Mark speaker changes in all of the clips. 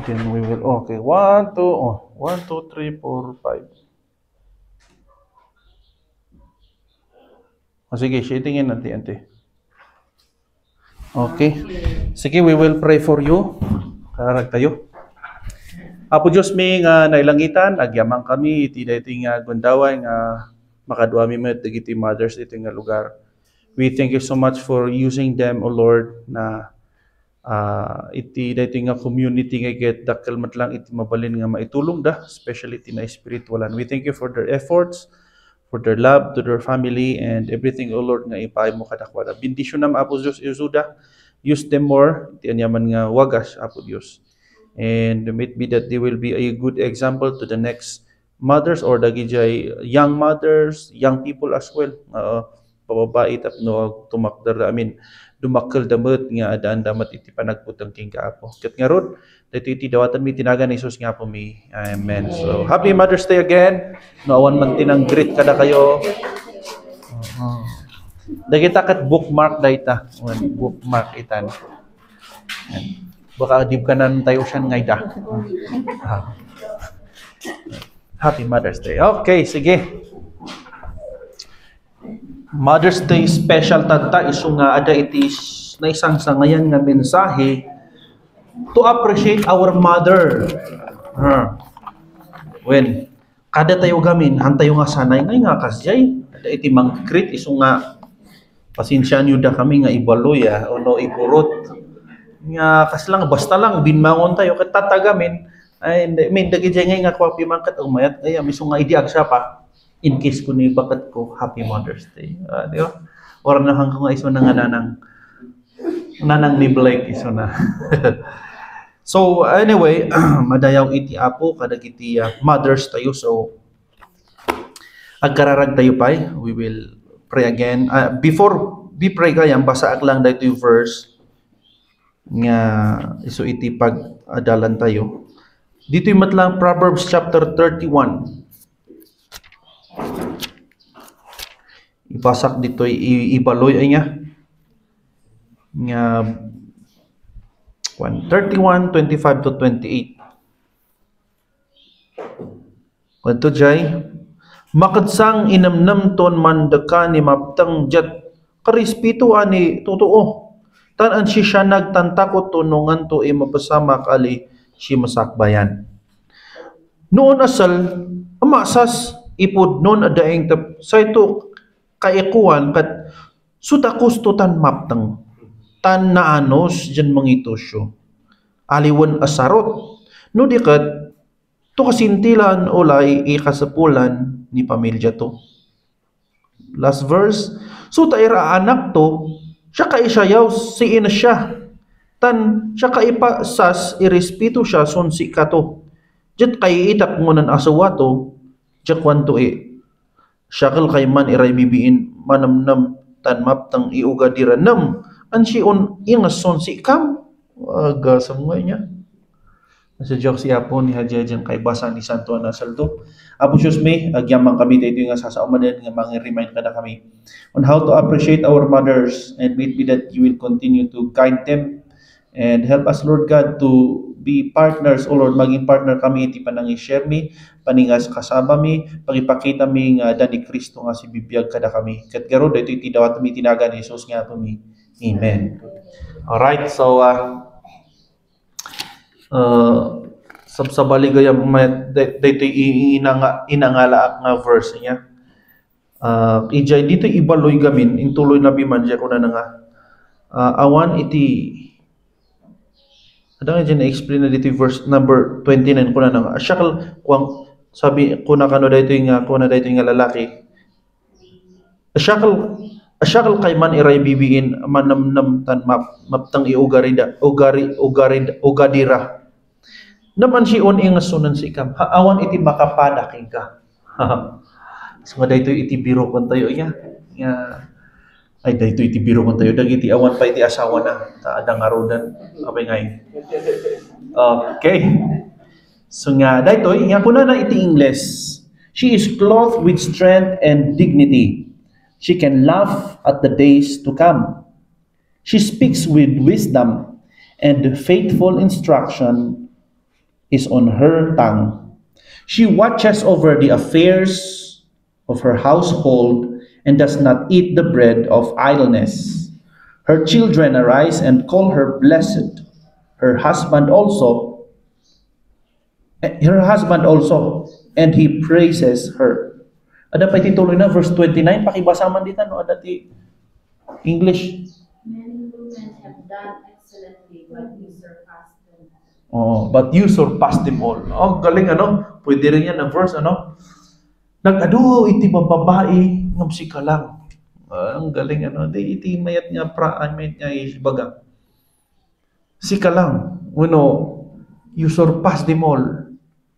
Speaker 1: Then we will, okay, 1, 2, 1, 2, 3, 4, 5. Sige, shadingin natin, ante. Okay. Sige, we will pray for you. Karag tayo. Apo Diyos mi nga nailangitan, agyamang kami, iti dahi nga gundaway nga makadwa mi met dagiti mothers iti nga lugar. We thank you so much for using them, O Lord, na iti dahi nga community nga get dakkel matlang iti mabalin nga maitulong da, especially iti na spiritualan. We thank you for their efforts, for their love to their family, and everything, O Lord, nga ipay mo kadakwada. Bendisyon nam, Apo Diyos, isuda. Use them more, iti anyaman nga wagas, Apo Diyos. And it be that they will be a good example to the next mothers or dagijay young mothers, young people as well. Pababai tapno tumakder dumakkel damet nga adaan damat iti panagputang king kaapo. Ket nga rod dito iti dawatan mi tinaga ni Jesus nga po mi. Amen. So happy Mother's Day again. No awan man tinang greet kada kayo. Dagita kat bookmark dayta. Bookmark itan. Baka dib kanan tayo siya ngayda. Happy Mother's Day. Okay, sige. Mother's Day special tanta isu nga ada iti na isang sangayan nga mensahe to appreciate our mother. When kada tayo gamin hantayo nga sanay nga kasjay ada iti mangkrit isu nga pasensya nyo da kami nga ibaloy o no ipurot nga kaslang basta lang binmangon tayo ket tatagamin ay may dagiti nga kwapi man ket umayat ay miso nga idiag siya pa in case ko ni bakat ko Happy Mother's Day. Di ba? Or na hanggang nga iso na nga nanang ni Blake iso na. So anyway, madayaw iti apo kadagiti mothers tayo. So agkararag tayo pay. We will pray again. Before we pray kayang basa lang dito yung verse nga iso iti pag-adalan tayo. Dito yung matlang Proverbs chapter 31. Ipasak dito ibaloy ay nga 31:25 to 28. Kanto jay makadsang inamnam ton mandaka ni maptang jet karispito ani totoo tanan siya nagtantakot tunungan to mapasama kali si masakbayan noon asal amasas ipod noon adaing sa ito kaikuan kat sutakustutan maptang tan naanos dyan mangitosyo aliwan asarot no dikat to kasintilan ulay ikasapulan ni pamilya to. Last verse, so taira anak to siya kaisayaw si ina siya tan siya kaipasas irespeto siya sonsi ka to jet kay itak ngunan asawa to jet kwanto syakal kay man iray bibiin manamnam tan maptang iugadiranam an siyon ingason si kam aga samoy niya sa joke siya po ni Hadjajan kay basa ni Santo Anasaldo. Apo Diyos may agyamang kami dito nga sasaumadan nga mga remind kada kami on how to appreciate our mothers and may it be that you will continue to guide them and help us Lord God to be partners o Lord maging partner kami iti panang i-share mi paningas kasama mi pagipakita mi nga dani Kristo nga si bibiyag kada kami ket garo dito iti dawat mi tinaga ni Jesus nga po mi. Amen. All right, so sa baligaya dito inangala nga verse niya. Ijay dito ibaloy gamin intuloy na biman siya kuna nga awan iti ada nga dyan na-explain na dito verse number 29 kuna nga asyakal kuang sabi kuna kano dito yung lalaki asyakal kay man iray bibiin manamnam tan maptang ugadira naman si on ingasunan si ikam awan iti makapada king ka so dito iti biro kon tayo niya ay dito iti biro kon tayo dagiti awan pa iti asawa na adang arudan abay ngay okay so nga dito nga kuna na iti English she is clothed with strength and dignity. She can laugh at the days to come. She speaks with wisdom and faithful instruction is on her tongue. She watches over the affairs of her household and does not eat the bread of idleness. Her children arise and call her blessed. Her husband also, and he praises her. Ada pa tituloy na verse 29, pakibasa man dito no ada ti English.
Speaker 2: Many women have done excellently, but you surpassed them.
Speaker 1: Oh, but you surpassed them all. Oh, galing ano? Pwede rin yan na verse ano? Nag-ado iti bababae ngam sika lang. Ang galing ano? Di iti mayat nga mayat nga ibaga. Sika lang. You surpass them all.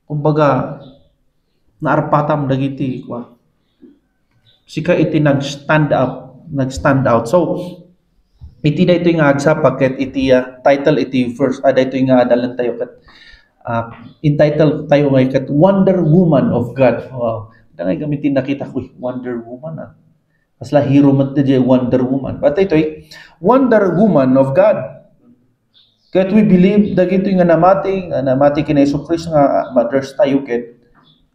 Speaker 1: Kumbaga, naarpatam dagiti kwa. Sika iti nag-stand out. So, iti da ito nga agsa paket iti title iti verse da ito nga dalan tayo kat entitled tayo ngay kat Wonder Woman of God. Wow. Dangay gamitin nakita ko Wonder Woman Kasla hero mat di Wonder Woman. But ito Wonder Woman of God. Ket we believe dagito nga namati kina Hesus Kristo nga mothers tayo ket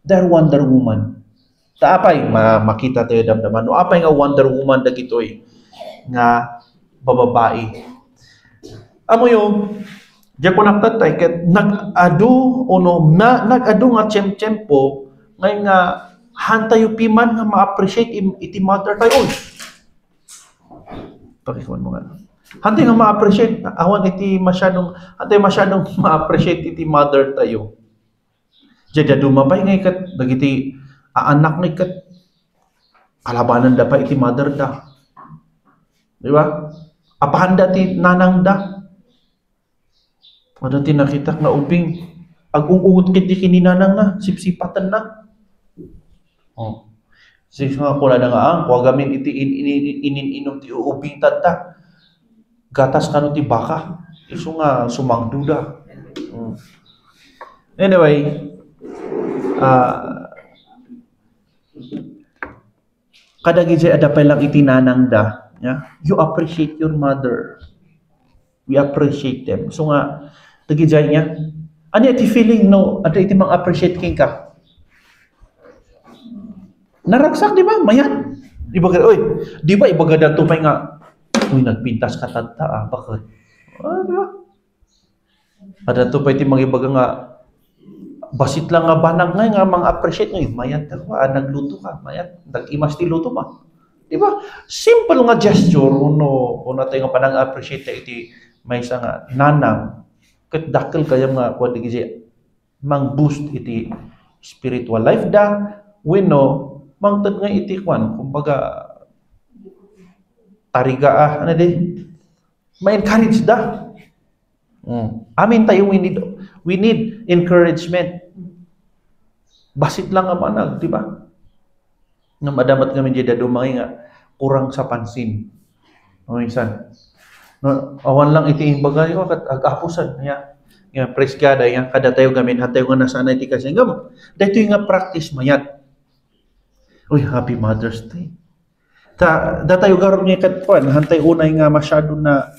Speaker 1: they're Wonder Woman. Taapay makita tayo damdaman. No apay nga Wonder Woman dagitoy nga bababae. Amo yung diya ko naktatay ket nag-adu nag-adu nga tiyempo ngay nga hantayo piman nga ma-appreciate iti mother tayo. Pakikuan mo nga. Hantay nga ma-appreciate awan iti masyadong ma-appreciate iti mother tayo. Diya dumapay ngay ket dagiti anak ngay ket kalabanan da pa iti mother da. Di ba? Apahanda ti nanang da. Ada ti nakita na ubing ag-uungot kiti kininanang na sipsipatan na. Oh. Sige nga pula na nga ang kuwagamin iti ininom ti ubing tata. Gatas kano ti baka. Iso nga sumangduda. Anyway, kadagi jay adapay lang iti nanang da. Yeah? You appreciate your mother. We appreciate them. So nga, dagijay niya, ano iti feeling no, ano iti mang appreciate king ka? Naragsak, di ba? Mayan. Di ba, ibaga dato pa nga, nagpintas ka tata, bakit? Di ba? Ada to pa iti mga ibaga nga, basit lang nga banag nga mga appreciate nga, mayan ka ba? Nagluto ka, mayan. Nag-imas ti luto ba? Di ba? Simple nga gesture, uno tayo nga panang appreciate iti may isa nga nanang, ket dakkel kaya nga kuan digiti mang boost iti spiritual life da, mangtad nga iti kuan, kumbaga tariga ano di, ma-encourage da. Amin tayo we need encouragement. Basit lang ang manag, di ba? Na madamat kami dyan dumay nga kurang sa pansin. Minsan. No, awan lang iti imbaga yo kat agapusan ya. Nga praise God ya kada tayo gamin hatayo nga nasana iti kasi ngam. Dayto nga practice mayat. Uy, happy Mother's Day. Datayo garon nga kat kuan hantay unay nga masyado na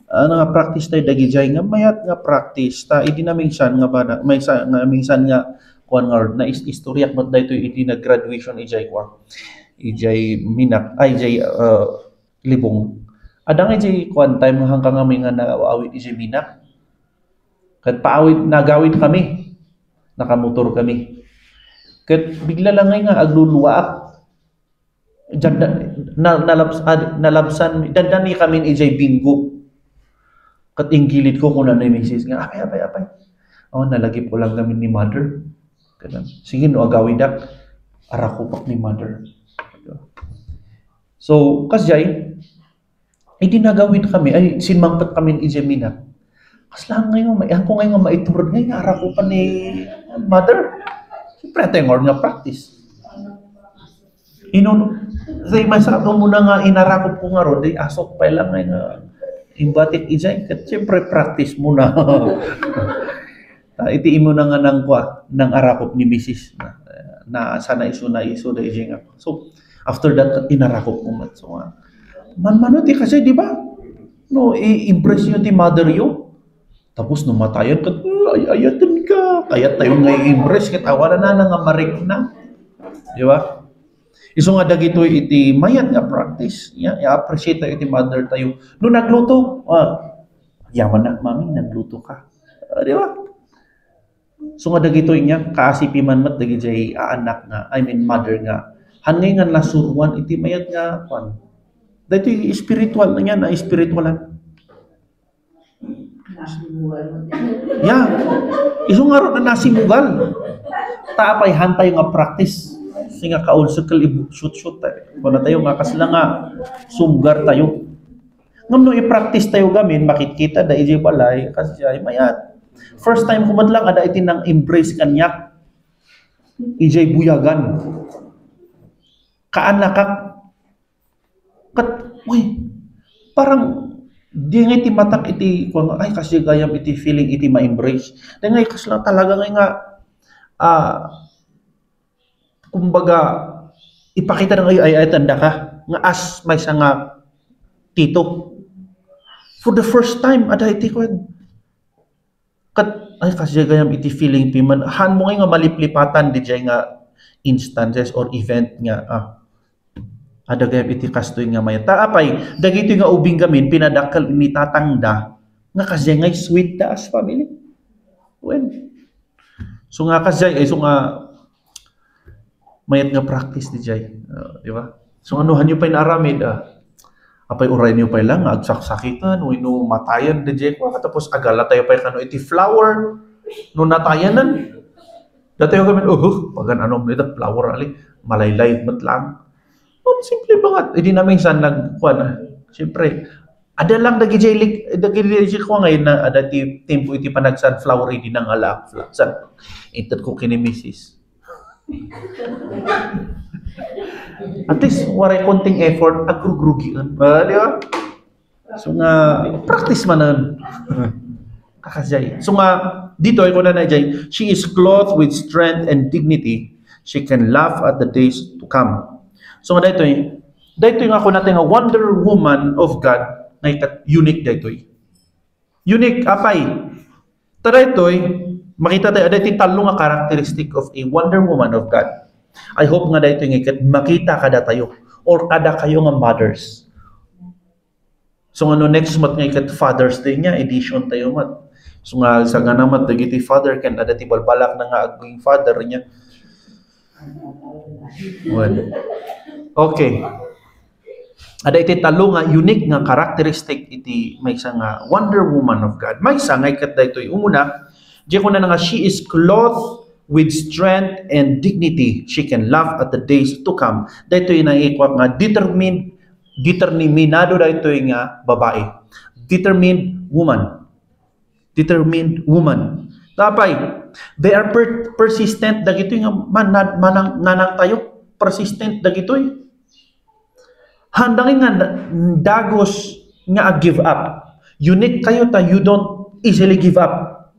Speaker 1: nga practice tayo dagijay nga mayat nga practice ta idi na minsan nga bana minsan nga kuan nga na istoryak mat dayto idi na graduation ijay kuan ijay minak ay ijay libong adang ijay kuan time hanggang kami nga naawit ijay minak kat paawit nagawit kami nakamotor kami kat bigla lang nga agluluwaak nalabsan dandani kami ijay bingo kat inggilid ko kung ano yung misis nga apay nalagip ko lang kami ni mother ganun sige no agawidak arakupak ni mother. So kasjay hindi nagawid kami ay sinmangpat kami ni Jemina kaslang ngayon ako ngayon maiturod ngayon arakupan ni mother siyempre tengor nga practice say masakit mo muna nga inarakop ko nga ron di asok pa lang ngayon imbatik ijay kat siyempre practice muna itiin mo na nga ng arakop ni Mrs. na sana iso da ijay nga so after that inarakop mo man so man ti kasi di ba no i-impress yun ti mother yo tapos numatayan ka ayatan ka kaya tayo nga i-embrace kita wala na nga marik na. Di ba? Iso nga dagito iti mayat nga practice. I-appreciate tayo iti mother tayo. No nagluto, yaman na, mami, nagluto ka. Di ba? So nga dagito niya, kaasipi man mat, dagiti anak nga, mother nga. Hangay nga nasurwan, iti mayat nga, dito yung spiritual na niya, na spiritualan. Yeah. Iso nga ron na nasimugal. Tapay hantay nga practice. Singa kaulsukal shoot tayo. Kung na tayo nga kasla nga sumgar tayo. Ngam no i-practice tayo gamin, makikita da iji balay kasi ay mayat. First time kumad lang ada iti nang embrace kanyak. Iji buyagan. Kaanakak. Parang di nga iti matak iti ay kasi gayam iti feeling iti ma-embrace. Di nga kasla talaga nga kumbaga ipakita na kayo ay tanda ka nga as may nga tito. For the first time ada iti ay kasi gayam iti feeling iti man han mo nga maliplipatan di nga instances or event nga ada gayam iti kastoy nga mayata apay dagito nga ubing gamin pinadakkel ni tatangda nga kasi nga sweet da as family. Well, so nga kasi so nga mayat nga practice di jay, di ba? So anuhan niyo pa inaramid apay uray niyo pa lang agsaksakitan no matayan di jay ko tapos agala tayo pa kano iti flower no natayanan. Datayo kami pagan ano ito flower ali malaylay mat lang. Simple bangat. Hindi namin saan nagkuhan. Siyempre, ada lang dagi ko ngayon na ada tempo iti panagsan flower hindi nang ala. San? Itat ko kinimisis. At least, waray konting effort, agrugrugian. Di ba? So nga, practice man nun. Kakasay. So nga, dito, ko na jay, she is clothed with strength and dignity. She can laugh at the days to come. So nga dito yung ako natin nga Wonder Woman of God na unique dito. Unique, apay. Tara ito makita tayo, dito yung talong nga characteristic of a Wonder Woman of God. I hope nga dito yung makita kada tayo or kada kayo nga mothers. So nga next month nga Father's Day niya, edition tayo mat. So nga sa nga naman, dagiti father can ada tibalbalak na nga aging father niya. Well, okay. Ada iti talo nga unique nga characteristic iti may isa nga Wonder Woman of God. May isa nga ikat daytoy umuna, di ko na nga she is clothed with strength and dignity. She can laugh at the days to come. Daytoy na ikwak nga determinado daytoy nga babae. Determined woman. Determined woman. Tapay, they are persistent dagito nga manang tayo. Persistent dagitoy. Handangin nga dagos nga give up. Unique kayo ta, you don't easily give up.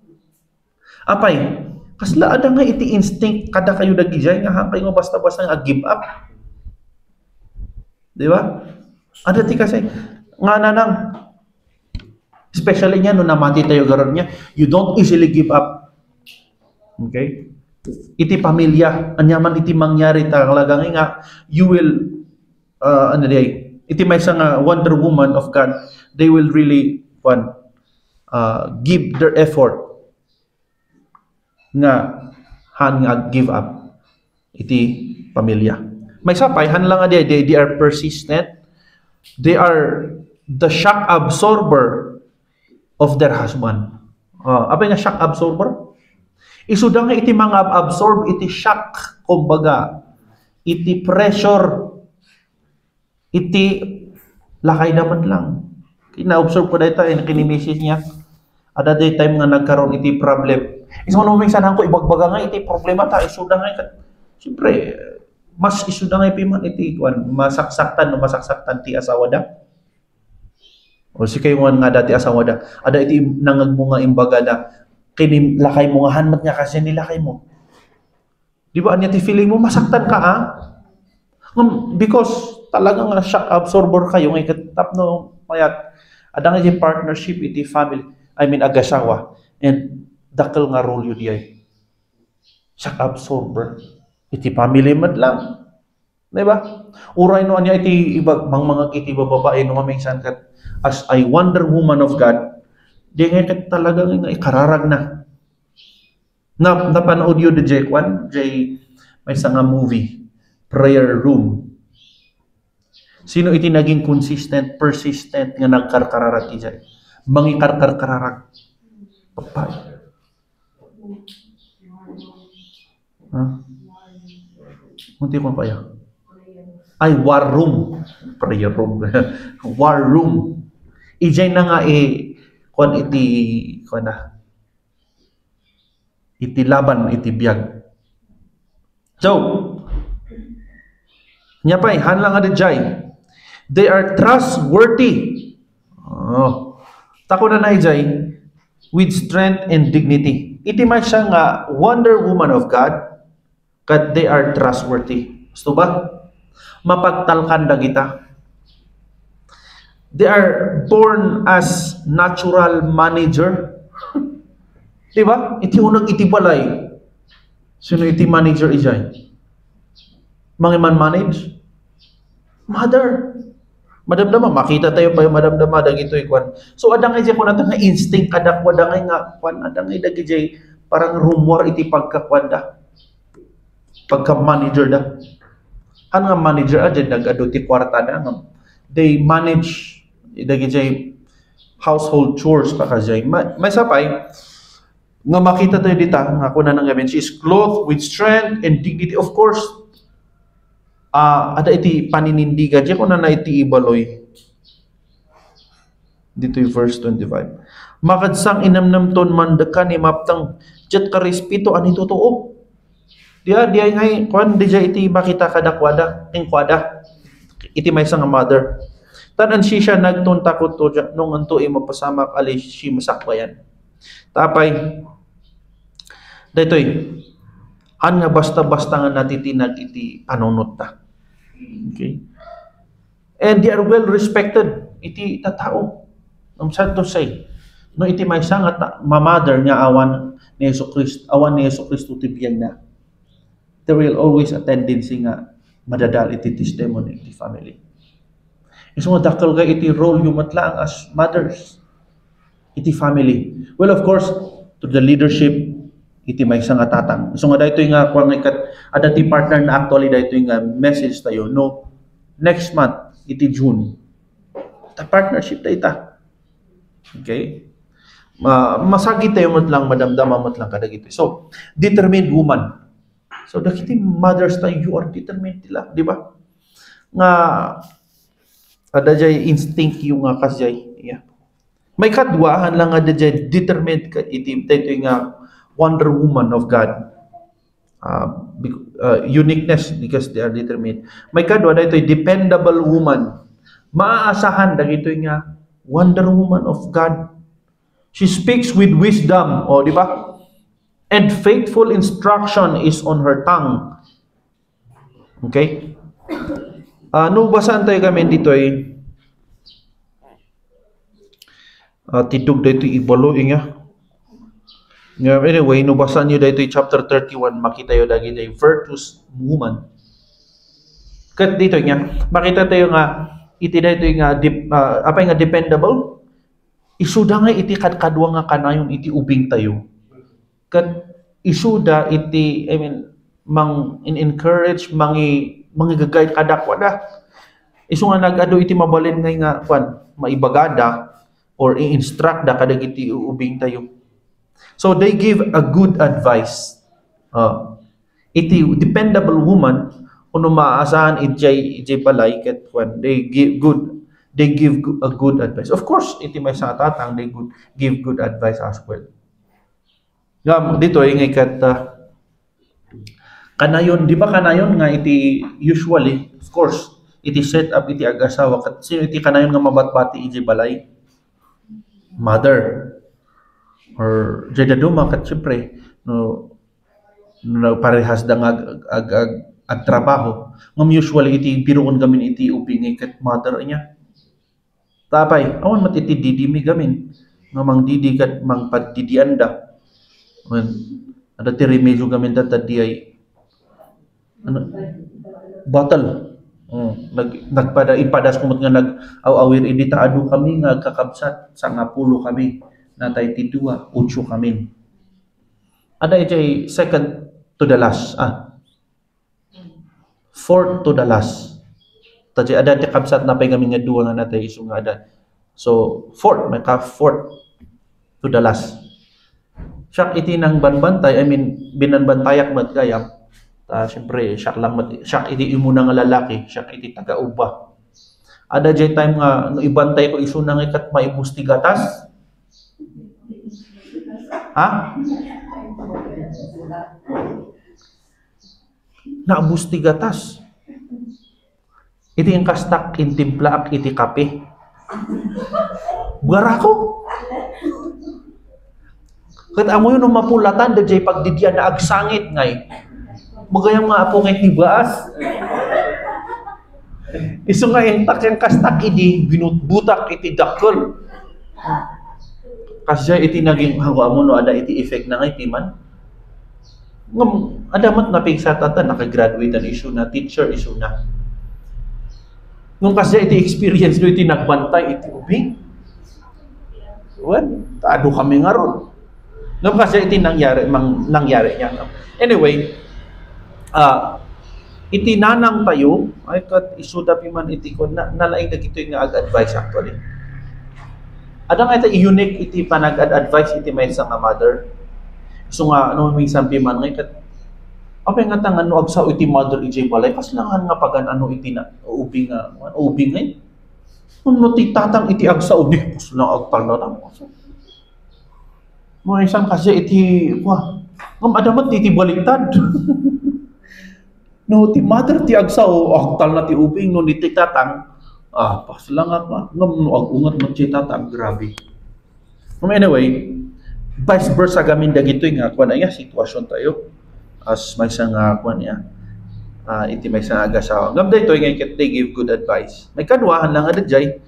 Speaker 1: Apay, kasla ada nga iti instinct kada kayo dagijay nga hangkay nga basta-basta nga give up. Di ba? Ada ti kasi nga nanang especially niya no namati tayo garon niya, you don't easily give up. Okay? Iti pamilya, anyaman iti mangyari talaga nga you will iti may nga Wonder Woman of God, they will really give their effort nga give up iti pamilya. May sapay han lang nga they are persistent. They are the shock absorber of their husband. Apay nga shock absorber? Isuda nga iti mga absorb iti shock, kumbaga iti pressure, iti lakay naman lang. Ina-observe ko dito, kinimisis niya. Ada day time nga nagkaroon iti problem. Isang minsan ko ibagbaga nga iti problema ta, isuda nga siyempre, mas isuda nga ipiman iti masaksaktan ti asawa da. O si kayo nga dati asawa da. Ada iti nangagmunga imbaga da, lakay mo nga hanmat nga kasi nilakay mo. Di ba anya ti feeling mo masaktan ka because talagang shock absorber kayo ng ikatap no mayat adang iti partnership iti family agasawa and dakkel nga role yun diay shock absorber. Iti family mat lang. Diba? Uray no anya iti ibag mga iti babae no maminsan kat as I Wonder Woman of God, di nga kat talaga nga ikararag na. Napanood yun di J1, may isa nga movie, Prayer Room. Sino iti naging consistent, persistent nga nagkarkararag iti? Mangikarkarkararag. Papay. Ha? Munti ko pa yan. Ay, War Room. Prayer Room. War Room. Ijay na nga kung iti laban, iti biyag. So, niya pa hanlang nga dijay. They are trustworthy. Oh. Tako na ijay, with strength and dignity. Iti may siya nga Wonder Woman of God, kat they are trustworthy. Gusto ba? Mapagtalkan da kita. They are born as natural manager. Diba? Iti unang iti balay. Sino iti manager ijay? Mangiman manage? Mother. Madamdama, makita tayo pa yung madamdama dagito ikwan. So adangay jay ko nato nga instinct kadak wadangay nga kwan adangay dagi jay parang rumor iti pagkakwanda. Pagka-manager da. Ano nga manager adyan nag-ado ti kwarta da nga. They manage dagi jay household chores pa kajay. May sapay nga makita tayo dita nga kuna nang gamin, she is clothed with strength and dignity. Of course, ada iti paninindigan diya kuna na iti ibaloy. Dito yung verse 25. Makadsang inamnamton mandaka ni maptang jet karispito ani totoo. Dia ngay kwan diya iti makita kadakwada, tingkwada. Iti may nga mother. Tanan siya nagtuntakot to nung anto mapasamak ali si masakbayan. Tapay daytoy an nga basta-basta nga natitinag iti anunot ta. Okay? And they are well respected iti tatao. Sad to say, no iti may nga mamother nga awan ni Jesucristo ti biyag na. There will always a tendency nga madadal iti testimony iti family. Isu nga dakkel kay iti role yu matlaang as mothers iti family. Well, of course, to the leadership, iti may nga tatang. So nga daytoy nga kung ada ti partner na actually daytoy nga message tayo, no, next month, iti June, ta partnership tayo ita. Okay? Masagi tayo mo't lang, madamdama mo't lang kadagito. So, determined woman. So, dakiti mothers tayo, you are determined tila, di ba? Nga, ada jay instinct yung nga kasjay, yeah. May kadwahan lang nga dyan, determined ka iti, ito nga Wonder Woman of God. Uniqueness because they are determined. May kadwa na ito, dependable woman. Maaasahan na ito nga Wonder Woman of God. She speaks with wisdom, o di ba? And faithful instruction is on her tongue. Okay? No, basahan tayo kami dito tidog dito ibalo nga. Anyway, nubasan nyo dito chapter 31, makita yun lagi dito virtuous woman. Kat dito nga, makita tayo nga, iti dito nga, apa nga dependable, isuda nga iti kadwa nga kanayon iti ubing tayo. Kat isuda iti, mang encourage, mangi gagayt kadakwada. Isu nga nagado iti mabalin nga maibagada, or i-instruct da kadag iti ubing tayo. So they give a good advice. Iti dependable woman kuno maaasahan ijay balay ket when they give a good advice. Of course, iti may sa tatang they give good advice as well. Dito ngay kat kanayon, di ba kanayon nga iti usually, of course, iti set up iti ag-asawa kat sino iti kanayon nga mabatbati ijay balay? Mother or jadaduma kat syempre no parehas da ag trabaho ngam usually iti biruon gamin iti ubing kat mother niya tapay awan mat iti didi mi gamin nga mang didi kat mang pagdidianda Ada ti remedyo gamin tadi ay ano, bottle. Nagpada ipadas kumot nga nag-awawir idi taado kami nga kakabsat sa nga pulo kami natay ti 2, 8 kami. Ada ijay second to the last. Fourth to the last. Tadi ada ti kabsat na pay kami nga 2 nga natay isu nga ada. So fourth, may ka fourth to the last. Siya iti nang banbantay, I mean binanbantayak mat gayam. Siyempre, siya lang siya iti imuna nga lalaki, siya iti taga-uba. Ada jay time nga no ibantay ko isu nang ikat maibusti gatas. Ha? Naabusti gatas. Iti ang kastak intimplaak iti kape. Barako. Kat amo yun mapulatan da jay pagdidya na agsangit ngay. Magayang mga apo ngay tibaas. Isu nga yung tak yung kastak iti binutbutak iti dakkel. Kasi iti naging hawa mo no ada iti effect na ngay timan. Ngam ada mat napigsatatan nakagraduate an issue na teacher issue na. Nung kasi iti experience no iti nagbantay iti ubing. Wan, taado kami nga ron. Nung kasi iti nangyari niya. Anyway, iti nanang tayo, ay kat isuda pi man iti ko, nalaing dagito nga ag-advise actually. Ada nga iti unique iti panag-advise iti may isang mother. So nga, ano minsan pi man nga kat, apay nga tangan no agsaw iti mother iti balay, kaslangan nga pagan ano iti na ubing nga. No ti tatang iti agsaw di, kaslang agpal na tamo. Mga isang kasi iti, ngam adamat iti baliktad. No, ti mother ti agsaw, agtal na ti ubing, no, ni ti tatang, paslang ako, ngam, no, agungat mo ti tatang, grabe. Anyway, vice versa gamin dagito nga, kuwan niya, sitwasyon tayo, as may isang, kuwan niya, iti may isang agasawa. Ngam dito nga, they give good advice. May kadwahan lang adjay,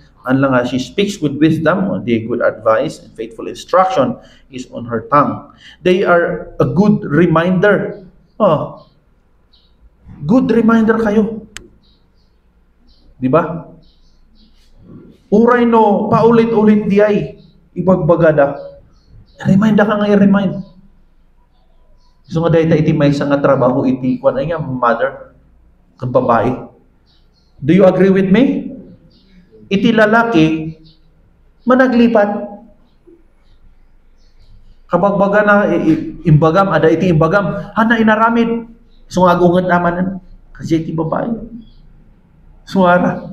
Speaker 1: she speaks with wisdom, the good advice, and faithful instruction is on her tongue. They are a good reminder. Good reminder kayo. Di ba? Uray no, paulit-ulit di ay ibagbagada. Remind ka nga i-remind. So nga dahil iti may isang trabaho iti kwan ay nga mother kang babae. Do you agree with me? Iti lalaki managlipat. Kabagbaga na imbagam, ada iti imbagam, hana inaramid. So agungan naman kasi iti babae. Suara.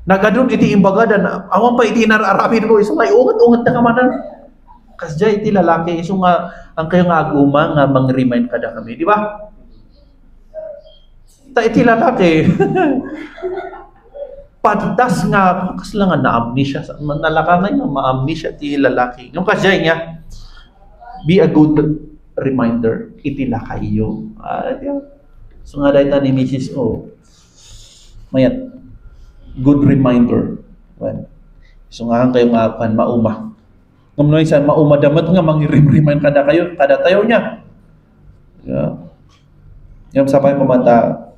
Speaker 1: Nagadun iti imbaga dan awan pa iti inararamid mo iso nga ungat na kamanan. Kasi iti lalaki iso nga ang kayo nga aguma nga mang-remind kada kami, di ba? Ta iti lalaki. Padas nga kaslangan na amnesia nalakangan nga ma-amnesia iti lalaki. Yung kasi nga be a good reminder itila kayo. So nga dahil ni Mrs. O mayat good reminder. Well, so nga kayo maapan mauma. Ngam san mauma damat nga mangi-remind kada kayo kada tayo niya. Yung sapay pamata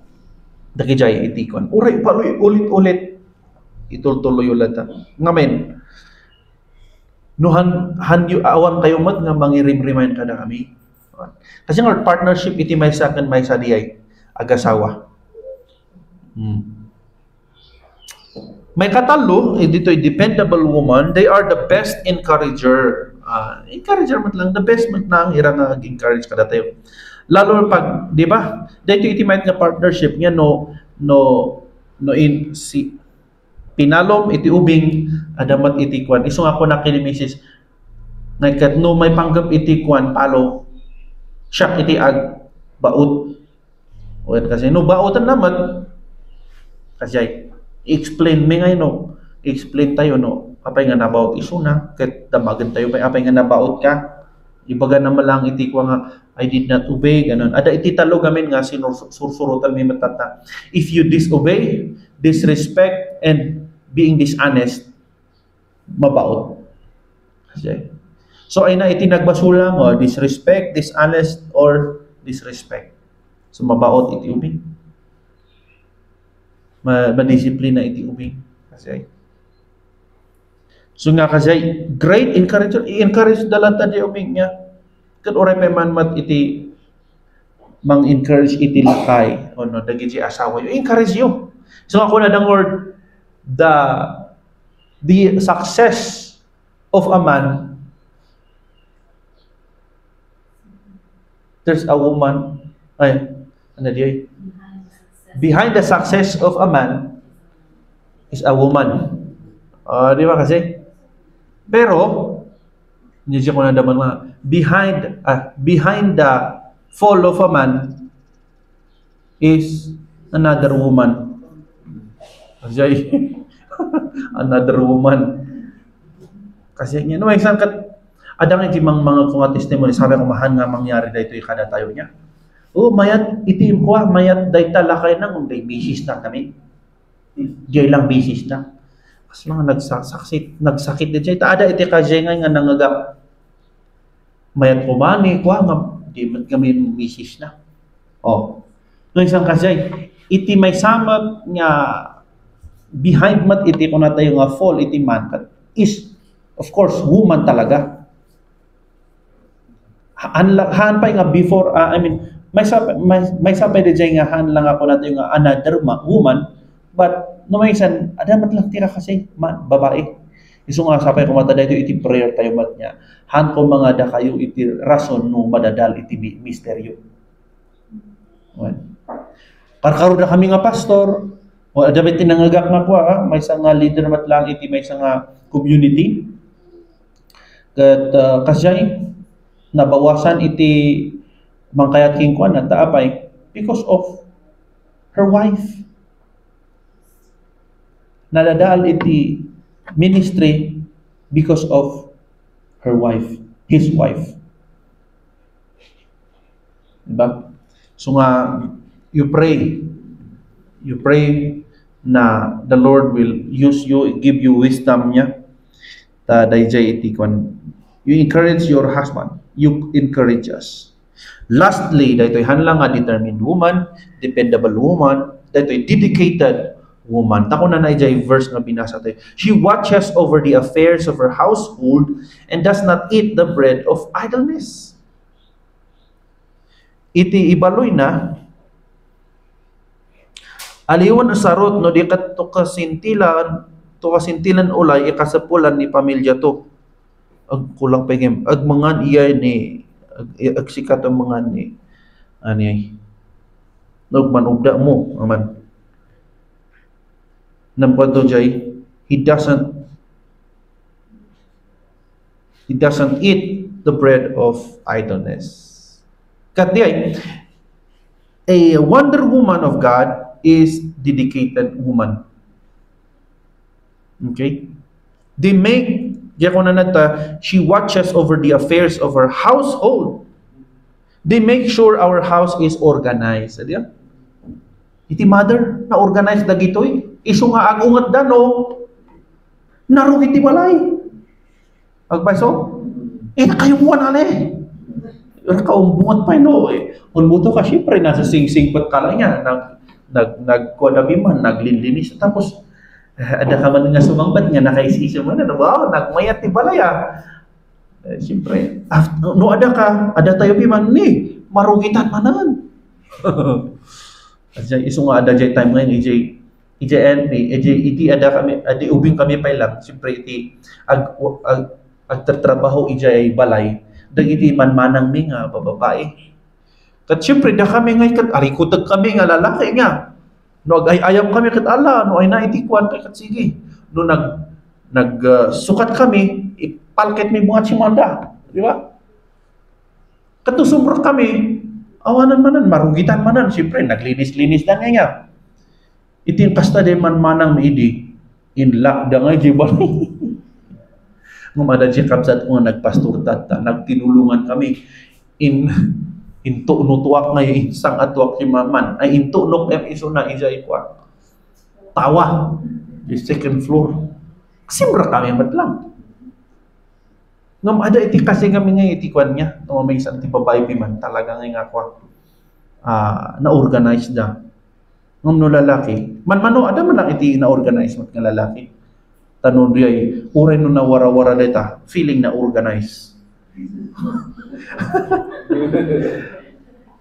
Speaker 1: dakijay itikon. Uray paloy ulit-ulit itultuloy ulit. Ngamen no han yu awan kayo mat nga mangi-remind kada kami. Kasi nga partnership iti may sa may sa diay agasawa. May katalo, dito dependable woman, they are the best encourager. Encourager mat lang, the best mat na ang irang encourage kada tayo. Lalo pag, di ba? Dito iti may nga partnership nga no in si pinalom iti ubing adamat iti kwan. Iso nga ko na kini Mrs. Nagkat no may panggap iti kwan palo siya iti ag baut. O kasi no bautan naman kasi explain mi ngay no. Explain tayo no. Apay nga nabaut iso na ket damagan tayo apay nga nabaut ka. Ibaga naman lang iti kwa nga I did not obey ganon. Ada iti talo gamin nga sursurutan mi matata. If you disobey, disrespect and being dishonest, mabaot. Kasi So ay na itinagbasula mo, disrespect, dishonest, or disrespect. So mabaot iti ubing. Madisiplina iti ubing. Kasi so nga kasi great encourager, i-encourage dalata di ubing niya. Kat oray pa man mat iti mang-encourage iti lakay o no dagiti asawa yo, encourage yo. So ako na dang word the success of a man, there's a woman, ay, ano di? Behind the success of a man is a woman. Di ba kasi? Pero, hindi siya ko nadaman nga, behind the fall of a man is another woman. Kasi, another woman. Kasi, no, isang adang iti mga mga testimony, sabi ko mahan nga mangyari dahito kada tayo niya. Mayat iti ko, mayat dahita lakay nang unday bisis na kami. Diyan lang bisis na. Kasi mga nagsakit din siya. Ada iti kajay nga nangagap. Mayat kumani, kuha nga, di mat kami bisis na. No isang kajay, iti may samag nga behind mat iti ko na tayo nga fall iti man is of course woman talaga. Han pa nga before may sapay din nga han lang ako natin nga another woman, but no may isan adamat lang tira kasi babae. Isu nga sapay ko mata dito iti prayer tayo mat niya. Han ko mga da kayo iti rason no madadal iti misteryo. Karkaro na kami nga pastor, o adamat tinangagak na ko may isang leader mat lang iti may isang community. Kat kasay nabawasan iti mangkayat king kuan at taapay because of her wife. Nadadal iti ministry because of her wife, his wife. Diba? So nga, you pray na the Lord will use you, give you wisdom niya. Ta dayjay iti kuan. You encourage your husband. You encourage us. Lastly, daytoy hanlang nga determined woman, dependable woman, daytoy dedicated woman. Tako na naijay verse nga binasa tayo. She watches over the affairs of her household and does not eat the bread of idleness. Iti ibaloy na aliwan usarot no di kat to kasintilan ulay ikasapulan ni pamilya to. Ag kulang pa game ag mangan iya ni ag sikat ang mangan ni ani nagmanubda mo aman nampadto jay he doesn't eat the bread of idleness. Kat diay a wonder woman of God is dedicated woman. Okay? They make she watches over the affairs of her household. They make sure our house is organized. Adiya? Iti mother na organized dagitoy. Isu nga agungat dano. Narong iti balay. Agbayso? Nakayumuan ale. Nakaumbungat pa no. Unbuto ka syempre nasa sing-sing pat kala niya. Nagkuadabi man, naglinlinis. Tapos ada ka man nga sumangbat nga nakaisisa man wow nagmayat ti balaya siyempre no ada tayo piman ni marugitan manan Asya isu nga ada jay time ngayon iti ada kami adi ubing kami pa lang siyempre iti ag trabaho ijay balay dagiti manmanang mi nga bababae kat siyempre da kami ngay kat arikutag kami nga lalaki nga no ayam kami kat ala no ay naitikwan kay kat sige no sukat kami ipalket mi bungat si manda di ba katusumro kami awanan manan marugitan manan siyempre naglinis-linis dan nga itin kasta de man manang miidi in lock da ngay jibal ngum ada si kapsat mo nagpastor tata nagtinulungan kami into nutuak nga yung isang atuak si maman ay into nok iso na ijay kwa tawa the second floor kasi mura kami mat lang Ngam ada iti kasi kami nga iti kwan niya, no may isang ti babae piman talaga nga kwa na-organize da. Ngam no lalaki, mano ada man lang iti na-organize mat nga lalaki. Tanon diay uray no na wara-wara data, feeling na organize.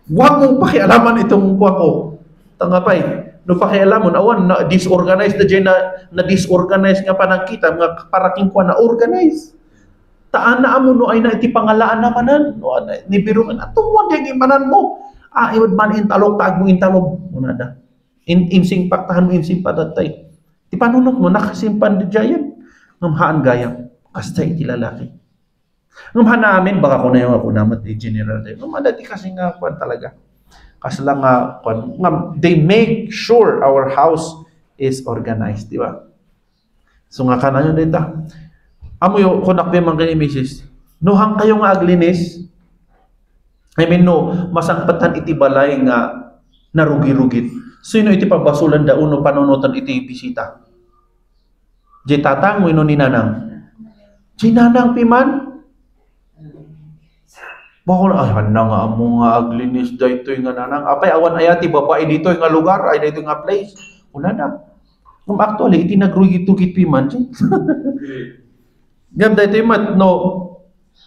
Speaker 1: Wag mo pakialaman itong kwa ko. Tangapay, no pakialamon awan na disorganized na disorganized nga panangkita nga paraking kwa na organize. Taan na amo no ay na iti pangalaan namanan no ni biruan atong wag gimanan mo. Iwad man intalog taag mo intalog una da. Insing paktahan mo insing padatay. Ti panunot mo nakasimpan di jayan. Ngumhaan gayam kasta iti lalaki. Ngumhaan namin baka ko na yung ako naman di general day. Ngumhaan dati kasi nga kwan talaga. Kasi lang nga kwan they make sure our house is organized, di ba? So nga kanan yun dita. Amo yung kunak pa yung mga misis. Nuhang kayo nga aglinis. I mean, no, masangpatan iti balay nga narugi-rugit. Sino iti pabasulan da uno panunutan iti bisita? Di tatang mo ino ni nanang. Di nanang piman? Bakul ay na nga amo nga aglinis da ito nga nanang. Apay awan ayati babae dito nga lugar ay dito nga place. Wala na. Actually iti nagrugit-rugit piman. Gam dito yung mat, no,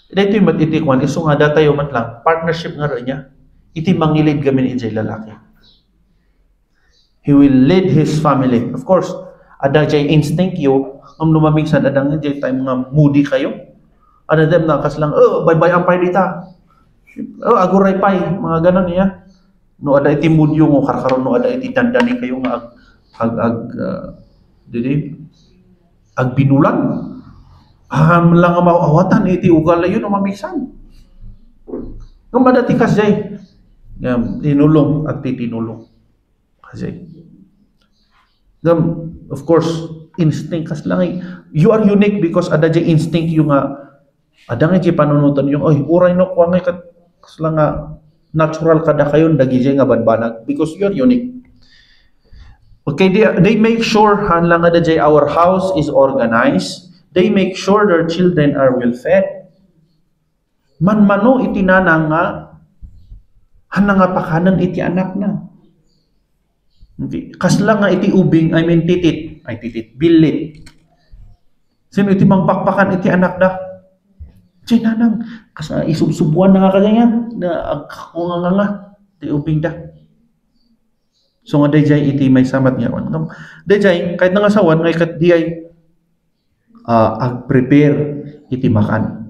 Speaker 1: dito yung mat itikwan, iso nga data yung mat lang, partnership nga rin niya, iti mangilid gamin injay lalaki. He will lead his family. Of course, ada jay instinct yo, ang lumamingsan adang jay time nga moody kayo. Ada dem na kas lang, bye-bye ampay dita. Aguray pay, mga ganon niya. No ada iti mood yung karkaron, no ada iti dandani kayo nga ag binulan. Lang ang mawawatan, iti ugal na yun ang mamisan. Nung madati kasi, tinulong at titinulong. Kasi, of course, instinct kas lang. You are unique because ada jay instinct yung ada nga jay panunutan yung, uray no, kwa nga kas lang natural kada kayon, dagi jay nga banbanag because you are unique. Okay, they make sure hanlang ada jay our house is organized. They make sure their children are well fed. Manmano iti nanang nga hanang nga pakanan iti anak na. Okay. Kasla nga iti ubing, I mean titit, bilit. Sino iti mangpakpakan iti anak da? Diyan nanang, isubsubuan na nga kanya na nga, iti ubing da. So nga dayjay iti may samat nga. Dayjay, kahit nga sawan, ngay kat diyay, ag-prepare iti makan.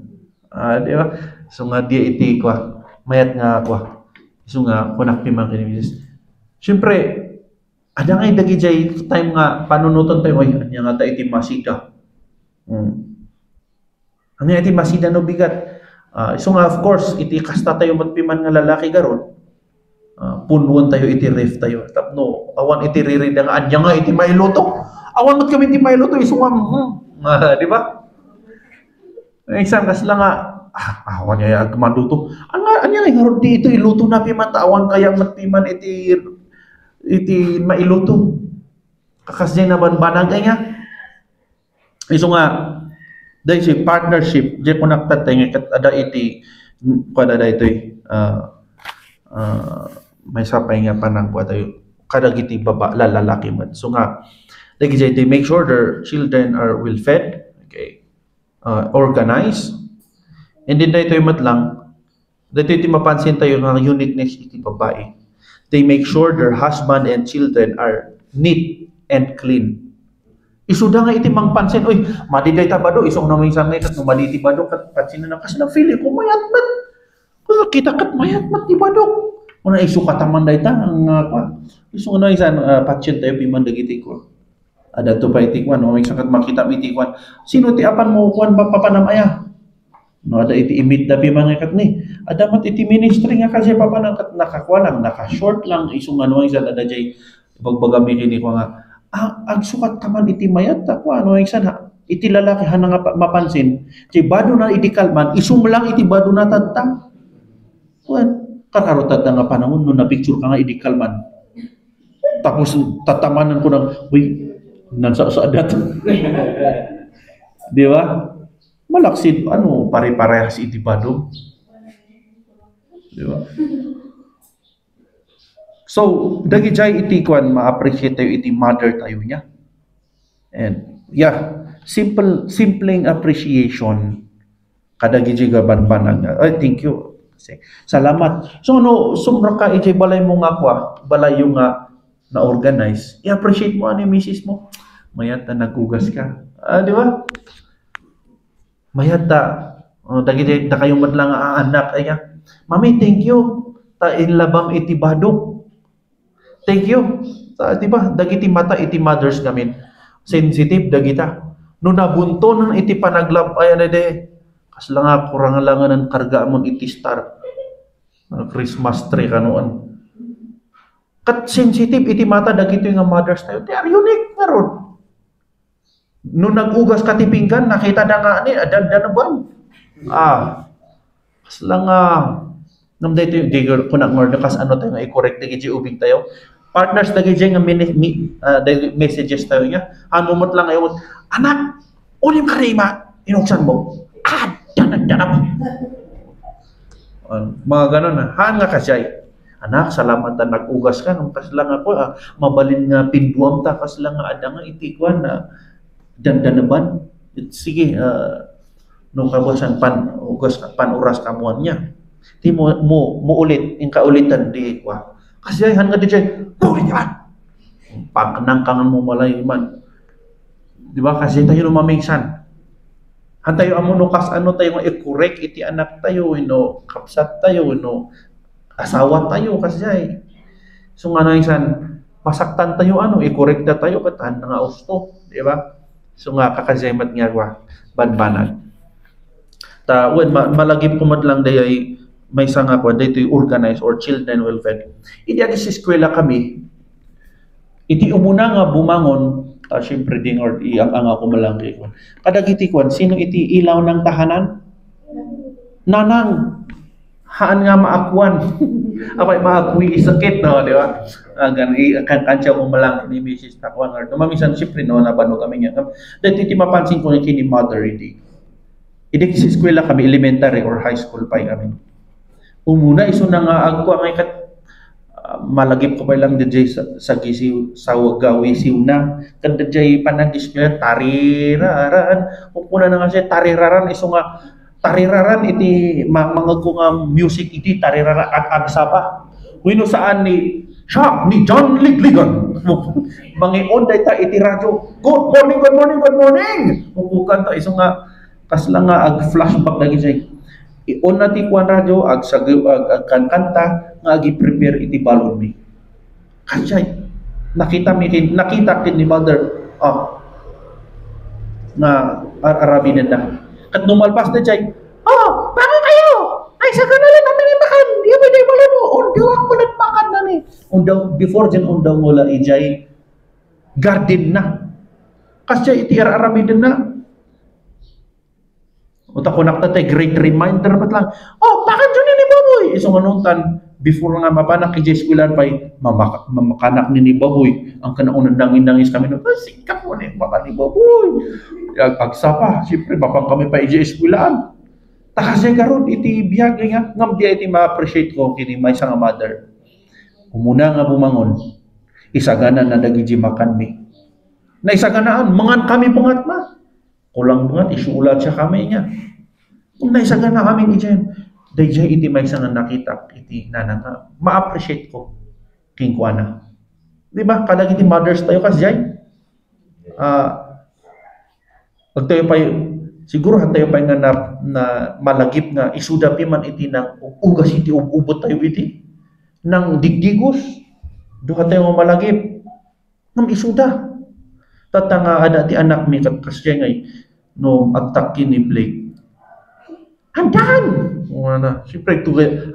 Speaker 1: Di ba? So nga di iti kwa, mayat nga kwa. So nga kunak pi mga kinimisis. Siyempre, ada nga dagi jay time nga panunuton tayo, anya nga ta iti masida. Ano iti masida no bigat. So nga of course, iti kasta tayo matpiman nga lalaki garon. Punuan tayo iti ref tayo. Tapno, awan iti ririda nga anya nga iti mailuto. Awan mat kami iti mailuto, iso nga di ba? Isang kas lang awan niya agmaduto. Anya nga di ito iluto na piman awan kaya matpiman iti mailuto. Kakasya na banbanag ay nga. Iso nga dahil si partnership, di connected tayo nga ada iti kada ito may sapay nga panang po tayo kada iti lalaki man. So nga they make sure their children are well fed, okay, organized, and then dito yung matlang, dito iti mapansin tayo ng uniqueness iti babae. They make sure their husband and children are neat and clean. Isuda nga iti mangpansin, madiday tabado, isong naman yung sanay kat numaliti bado, kat pansin na kasi na feeling ko mayat mat. Kita kat mayat mat ti bado. Una isu kataman day ta, ang isong na isan patient tayo pimandagiti ko. Ada to pa itikwan, may sakat makita mi itikwan. Sino ti apan mo kuan papanamaya? No ada iti imit da pi mga kat ni. Ada mat iti ministry nga kasi papanan kat nakakuan lang, naka-short lang isong isa ada jay bagbagami kini ko nga. Agsukat taman iti mayat ta ko isan iti lalaki hanang mapansin. Jay bado na iti kalman, isum lang iti bado na tadta. Kuan kararo tadta nga panahon no na picture ka nga iti kalman. Tapos tatamanan ko ng nansa sa adat. Di ba? Malaksid, ano, pare-parehas iti badong. Di ba? So, dagi jay iti kwan, ma-appreciate tayo iti mother tayo niya. And, yeah, simpleng appreciation, kadagi jay gaban-banag. Ay, thank you. Salamat. So, no, sumra ka, iti balay mo nga kwa, balay yung nga na-organize, i-appreciate mo ano yung misis mo. Mayat na nagugas ka. Di ba? Mayat dagi da kayong madlang anak. Ayan. Mami, thank you. Ta inlabam iti badok. Thank you. Di ba? Dagiti mata iti mothers gamin. Sensitive dagita. No nabunto ng iti panaglab ayan na de. Kasla nga kurangalangan ng karga amon iti star. Christmas tree kanuan. Kat sensitive iti mata dagito yung mothers tayo. They are unique karon. No nagugas katipinggan nakita na nga ni adan na ba? Kasla nga namday tayo di ko na kas ano tayo nga i-correct dagi ubing tayo. Partners dagi nga messages tayo niya. Ano mo't lang ayon, anak, ulim ka rima, inuksan mo. Danap. Mga ganon na. Haan nga kasay. Anak, salamat na nag-ugas ka. Nung kasla nga po, mabalin nga pinduam ta. Kasla nga ada nga itikwan na dandanaban. Sige, nung kabasan panuras kamuan niya. Di mo ulit, yung kaulitan di kwa. Kasi han nga di siya, ulit yan. Pagkanangkangan mo malay man. Di ba? Kasi tayo lumamingsan. Hantayo amo no kas ano tayo nga i-correct iti anak tayo, no kapsat tayo, no asawa tayo kasi so nga naisan masaktan tayo ano i-correct na tayo katan nga usto, di ba? So nga kakazaymat nga wa banbanag. Ta when malagip ko madlang day ay may sanga ko day to organize or children welfare. Iti agi sa eskwela kami. Iti umuna nga bumangon siyempre ding or ang ako malangki ko. Kadagiti kwan, sino iti ilaw ng tahanan? Nanang. Haan nga maakwan. Apay maakwi isakit, no, di ba? Kansya mo malangki ni Mrs. Takwan. Mamisan, siyempre, no, nabano kami niya. Dahil iti mapansin ko ni mother, iti sa eskwela kami, elementary or high school pa kami. Umuna, iso na nga agwa, may malagip ko pa lang DJ sa gisiw sa wagawisiw na kan DJ panag-display tariraran kupuna na nga siya tariraran iso nga tariraran iti mga ko nga music iti tariraran agsapa wino saan ni siya ni John Ligligan mangion day ta iti radyo good morning ubukan ta iso nga kasla nga ag flashback dagi siya i-on na ti kuan radyo ag kanta nga agi-prepare iti balon mi. Kasi nakita kin ni mother nga arabin na. Kat numalpas na jay, bakit kayo? Ay sa kanila namin makan. Iya ba day balon mo? Undaw ang kulit makan na ni. Undaw before dyan undaw mula ijay garden na. Kasi iti arabin na. Uta ko nakta great reminder pat lang. Bakit dyan ni Baboy? Isong anuntan, before nga mapanak ijay eskwelahan pa'y mamakanak ni Baboy. Ang kanaunan nangis kami no, sikap mo ni baka ni Baboy. Agsapa, siyempre bapang kami pa ijay eskwelahan. Takasay karon iti biyag nga, ngam di iti ma-appreciate ko kini may nga mother. Umuna nga bumangon, isagana na dagiji makan mi. Na isaganaan, mangan kami pangat ma. Kulang banget isuulat siya kami niya. Kung naisagan na kami ni Jen, dahil iti may isang nakita, iti nanang, ma-appreciate ko, king kuana. Di ba? Kalag iti mothers tayo kasi Jay. Tayo pa siguro tayo pa nga na malagip nga isudapi man iti ng ugas iti ubot tayo iti ng digdigos. Duha tayo malagip ng isuda. Tatanga ada ti anak mi kasi ngay no agtakin ni Blake. Handan! Na, siyempre,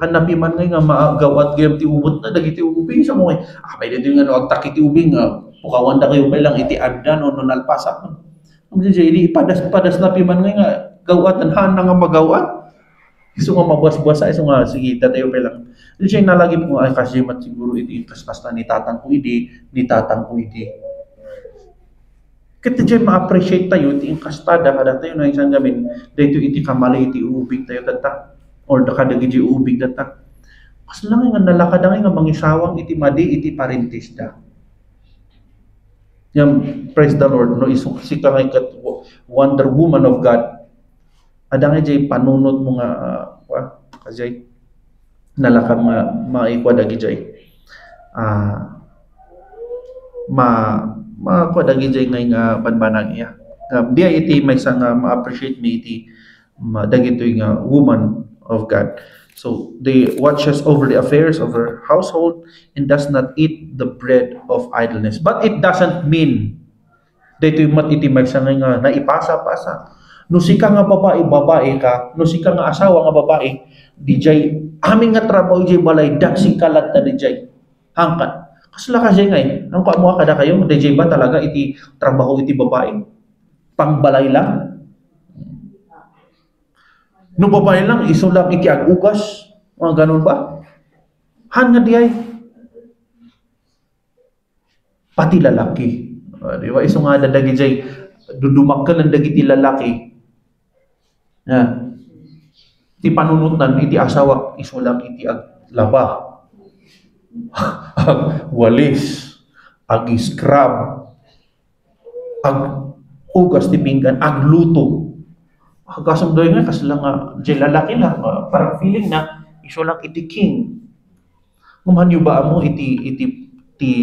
Speaker 1: hanapi man ngay nga maagawat gayam ti ubot na, dagiti ubing sa mga, pwede din nga no, agtak iti ubing, pukawan da kayo pa lang, iti agdan o nalpasak. Hindi, padas na piman ngay nga, gawat, anhan na nga magawat. Iso nga mabas-basa, iso nga, sige, tatayo pa lang. Hindi siya nalagip mo, kasi mat siguro iti, kas na ni tatang ko iti. Kita dyan ma-appreciate tayo, iti yung kastada, kada tayo na isang gamin, dito iti kamali, iti ubig tayo data, or kadagi iti ubig data. Kas lang nga nalakad nga mangisawang iti madi, iti parentis da. Yan, praise the Lord, no, si ka nga Wonder Woman of God. Adang jay panunod mo nga, kajay, nalakad nga maikwad agi jay. Dagi jay ngay nga banbanag iya. Dia iti may isang ma-appreciate me iti dagito nga woman of God. So they watches over the affairs of her household and does not eat the bread of idleness. But it doesn't mean dito yung iti may isang nga naipasa-pasa. No sika nga babae ka, no sika nga asawa nga babae, di jay amin nga trabaho jay balay dak sikalat na di jay hangkat. Kasla kasi ngay, ang mo kada kayo, DJ ba talaga iti trabaho iti babae? Pangbalay lang? No babae lang, iso lang iti agugas? Mga ganun ba? Han nga diay. Pati lalaki. Di ba? Iso nga dadagi jay, dudumak ka ng dagiti lalaki. Iti panunutan, iti asawa, iso lang iti aglaba. Ag walis, ag scrub, ag ugas ti pinggan, ag luto. Kasumdoy nga kasi lang di lalaki lang, parang feeling na iso lang iti king. Nguman yung ba mo iti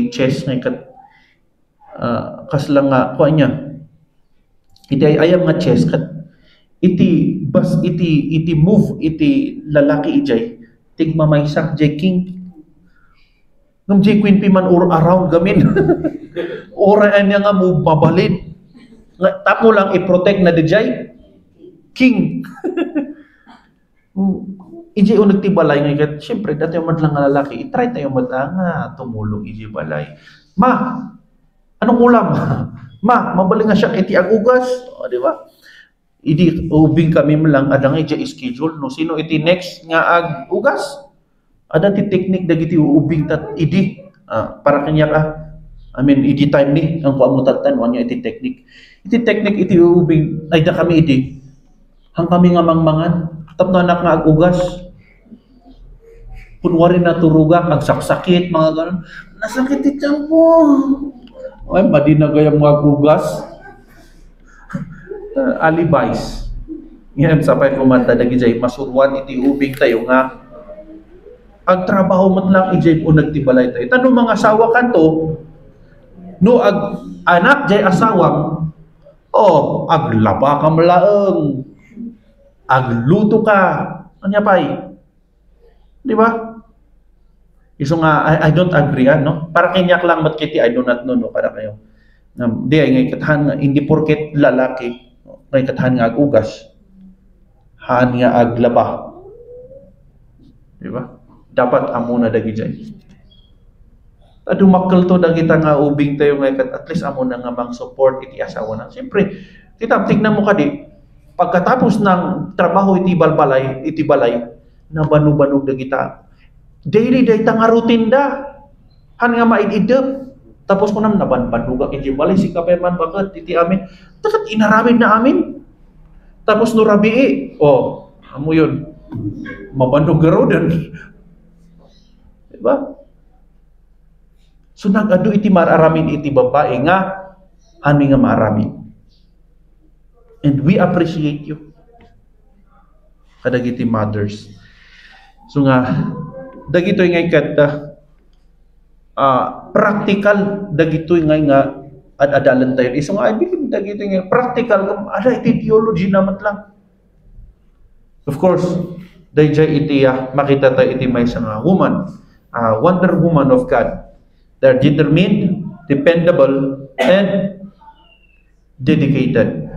Speaker 1: chess nga ikat kasi lang nga kuha niya. Iti ayam nga chess kat iti move iti lalaki ijay tigmamaysak jay king. Nung J Queen P man or around gamin. Ora niya nga mo mabalid. Tapo lang i-protect na dijay. King. Iji o nagtibalay nga. Siyempre, dati yung madlang nga lalaki. I-try tayo nga tumulong iji balay. Ma, anong ulam? Ma, mabaling nga siya kiti agugas. O, di ba? Idi ubing kami lang adang iji schedule. No, sino iti next nga agugas? Ada ti technique dagiti ubing tat idi para kanya ka idi time ni ang kuan mo tatan wanya iti technique iti ubing ay da kami idi hang kami nga mangmangan tapno anak nga agugas kunwari na turuga ag saksakit mga ganon nasakit ti tiyan ko ay madi na gayam nga agugas alibis ngem sapay kumanta dagi jay masurwan iti ubing tayo nga ag trabaho mo lang ijay po nagtibalay tayo. Tanong mga asawa kanto, no ag anak jay asawang, aglaba ka malaeng, agluto ka, anya pay. Di ba? Iso nga, I don't agree, no? Para kinyak lang matkiti, I do not know, no? Para kayo. Di ay ngay katahan, hindi porket lalaki, ngay katahan nga agugas, haan nga aglaba. Di ba? Dapat amo na dagi jay. Dumakkel to dagita nga ubing tayo nga at least amo na nga mang support iti asawa na. Siyempre, tignan mo kadi pagkatapos ng trabaho iti balay, na banog dagita. Daily dayta nga routine da. Han nga maididep. Tapos ko naman nabanbanuga iti balay si kapeman bakit iti amin. Takat inaramid na amin. Tapos no rabii. Amo yun. Mabanog garo din. Diba? So nagado iti mararamin iti babae nga ami nga maaramin. And we appreciate you. Kadagiti mothers. So nga dagitoy nga ikat practical dagitoy nga adalan tayo. Iso nga I believe dagitoy nga practical ada iti theology naman lang. Of course, dayjay iti makita tayo iti may isang woman. Wonder Woman of God. They're determined, dependable, and dedicated.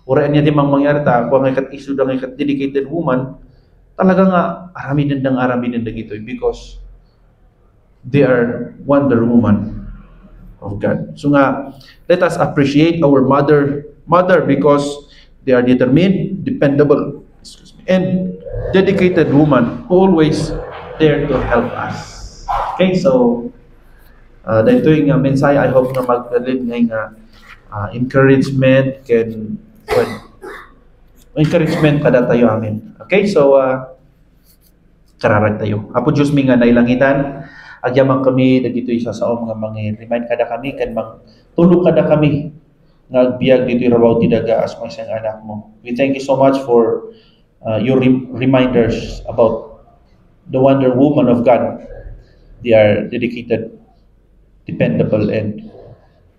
Speaker 1: Uraan niya di mang mangyari kung ang ikat-iso ng ikat-dedicated woman, talaga nga arami din dagitoy because they are Wonder Woman of God. So nga, let us appreciate our mother because they are determined, dependable, and dedicated woman who always there to help us. Okay, so dahil ito yung mensahe, I hope na magdalin nga encouragement can encouragement kada tayo amin. Okay, so kararag tayo. Apo Diyos mi nga nailangitan, agyaman kami dagito isa sa mga remind kada kami kan tulog kada kami nga agbiag dito rabaw ti daga as may isang anak mo. We thank you so much for your reminders about the Wonder Woman of God. They are dedicated, dependable, and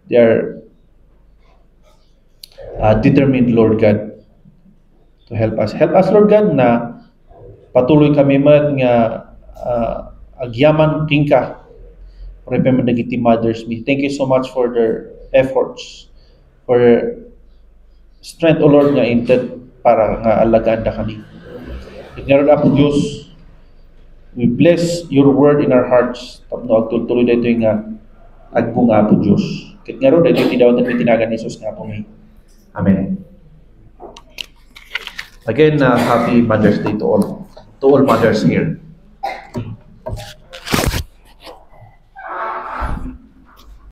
Speaker 1: they are determined, Lord God, to help us. Help us, Lord God, na patuloy kami man nga agyaman tingka remember the mothers. We thank you so much for their efforts, for strength, O Lord, nga inted para nga alagaan na kami. Ngayon na po Diyos, we bless your word in our hearts. Tapno agtuloy dito nga agbunga po Diyos. Kit nga ron, dito tinawag na tinagan ni Jesus nga po may. Amen. Again, happy Mother's Day to all mothers here.